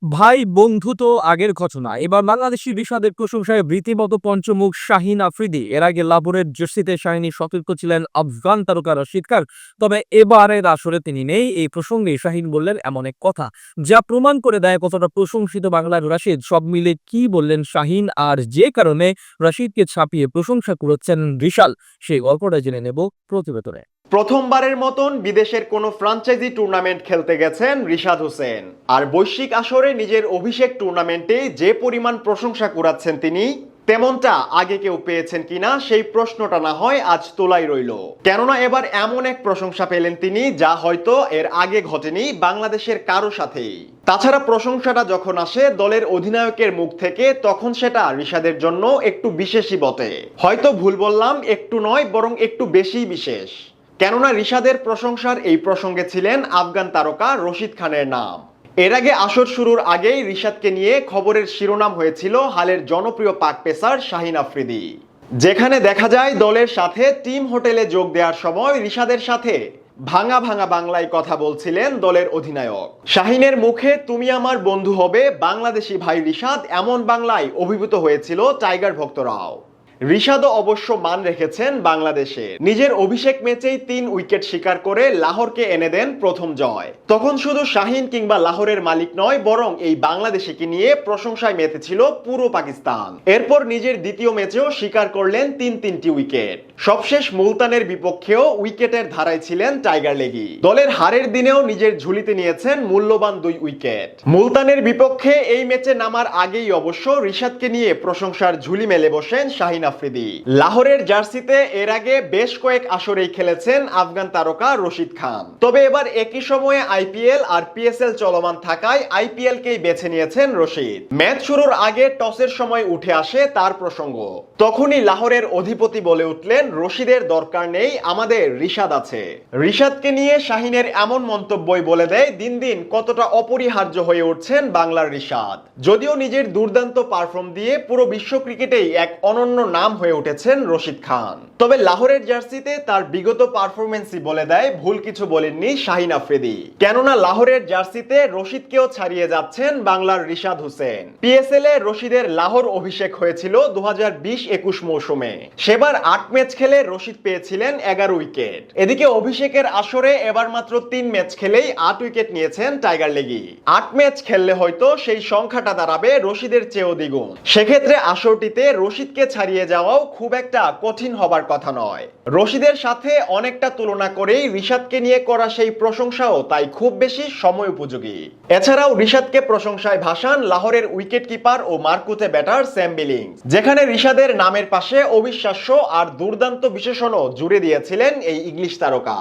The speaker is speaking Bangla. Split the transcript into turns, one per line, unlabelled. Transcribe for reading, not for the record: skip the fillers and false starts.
ভাই বন্ধু তো আগের ঘটনা। এবার বাংলাদেশি বিষাদের প্রশংসায় রীতিমতো পঞ্চমুখ শাহিন আফ্রিদি। এর আগে লাভোরের জার্সিতে শাহিনী সতর্ক ছিলেন আফগান তারকা রশিদ খান। তবে এবারের আসরে তিনি নেই। এই প্রসঙ্গে শাহিন বললেন এমন এক কথা যা প্রমাণ করে দেয় কতটা প্রশংসিত বাংলার রশিদ। সব মিলে কি বললেন শাহিন আর যে কারণে রশিদকে ছাপিয়ে প্রশংসা করেছেন রিশাল, সেই গল্পটা জেনে নেব প্রতিবেদনে।
প্রথমবারের মতন বিদেশের কোনো ফ্রাঞ্চাইজি টুর্নামেন্ট খেলতে গেছেন রিশাদ হোসেন। আর বৈশ্বিক আসরে নিজের অভিষেক টুর্নামেন্টে যে পরিমাণ প্রশংসা কুড়াচ্ছেন তিনি, তেমনটা আগে কেউ পেয়েছেন কিনা সেই প্রশ্নটা না হয় আজ তোলাই রইল। কেননা এবার এমন এক প্রশংসা পেলেন তিনি যা হয়তো এর আগে ঘটেনি বাংলাদেশের কারো সাথেই। তাছাড়া প্রশংসাটা যখন আসে দলের অধিনায়কের মুখ থেকে, তখন সেটা রিশাদের জন্য একটু বিশেষই বটে। হয়তো ভুল বললাম, একটু নয় বরং একটু বেশিই বিশেষ। কেননা রিশাদের প্রশংসার এই প্রসঙ্গে ছিলেন আফগান তারকা রশিদ খানের নাম। এর আগে আসর শুরুর আগেই রিশাদকে নিয়ে খবরের শিরোনাম হয়েছিল হালের জনপ্রিয় পাক পেসার শাহিন আফ্রিদি, যেখানে দেখা যায় দলের সাথে টিম হোটেলে যোগ দেওয়ার সময় রিশাদের সাথে ভাঙা ভাঙা বাংলায় কথা বলছিলেন দলের অধিনায়ক। শাহিনের মুখে তুমি আমার বন্ধু হবে বাংলাদেশি ভাই রিশাদ, এমন বাংলায় অভিভূত হয়েছিল টাইগার ভক্তরাও। রিশাদও অবশ্য মান রেখেছেন বাংলাদেশে। নিজের অভিষেক ম্যাচেই 3 উইকেট শিকার করে লাহোরকে এনে দেন প্রথম জয়। তখন শুধু শাহিন কিংবা লাহোরের মালিক নয়, বরং এই বাংলাদেশিকে নিয়ে প্রশংসায় মেতেছিল পুরো পাকিস্তান। এরপর নিজের দ্বিতীয় ম্যাচেও শিকার করলেন 3টি উইকেট। সবশেষ মুলতানের বিপক্ষেও উইকেটের ধারায় ছিলেন টাইগার লেগি। দলের হারের দিনেও নিজের ঝুলিতে নিয়েছেন মূল্যবান 2 উইকেট। মুলতানের বিপক্ষে এই ম্যাচে নামার আগেই অবশ্য রিশাদকে নিয়ে প্রশংসার ঝুলি মেলে বসেন শাহিন আফ্রিদি। লাহোরের জার্সিতে এর আগে বেশ কয়েক আসরেই খেলেছেন আফগান তারকা রশিদ খান। তবে এবার একই সময়ে আইপিএল আর পিএসএল চলমান থাকায় আইপিএলকেই বেছে নিয়েছেন রশিদ। ম্যাচ শুরুর আগে টসের সময় উঠে আসে তার প্রসঙ্গ। তখনই লাহোরের অধিপতি বলে উঠলেন, রশিদের দরকার নেই, আমাদের রিশাদ আছে। রিশাদকে নিয়ে শাহিনের এমন মন্তব্যই বলে দেয় দিন দিন কতটা অপরিহার্য হয়ে উঠছেন বাংলার রিশাদ। যদিও নিজের দুর্দান্ত পারফর্ম দিয়ে পুরো বিশ্ব ক্রিকেটেই এক অনন্য নাম হয়ে উঠেছেন রশিদ খান। তবে লাহোরের জার্সিতে তার বিগত পারফরমেন্সই বলে দেয় ভুল কিছু বলেননি শাহিন আফ্রিদি। কেননা লাহোরের জার্সিতে রশিদকেও ছাড়িয়ে যাচ্ছেন বাংলার রিশাদ হোসেন। পিএসএল এ রশিদের লাহোর অভিষেক হয়েছিল 2020-21 মৌসুমে। সেবার 8 ম্যাচ খেলে রশিদ পেয়েছিলেন 11 উইকেট। এদিকে অভিষেকের আসরে এবার মাত্র 3 ম্যাচ খেলেই 8 উইকেট নিয়েছেন টাইগার লেগি। 8 ম্যাচ খেললে হয়তো সেই সংখ্যাটা দাঁড়াবে রশিদের চেয়েও দ্বিগুণ। সেক্ষেত্রে আসরটিতে রশিদকে ছাড়িয়ে যাওয়াও খুব একটা কঠিন হবার কথা নয়। রশিদের সাথে অনেকটা তুলনা করেই রিশাদকে নিয়ে করা সেই প্রশংসাও তাই খুব বেশি সময় উপযোগী। এছাড়াও রিশাদকে প্রশংসায় ভাসান লাহোরের উইকেট কিপার ও মারকুতে ব্যাটার স্যাম বিলিংস, যেখানে রিশাদের নামের পাশে অবিশ্বাস্য আর দুর্দান্ত বিশেষণও জুড়ে দিয়েছিলেন এই ইংলিশ তারকা।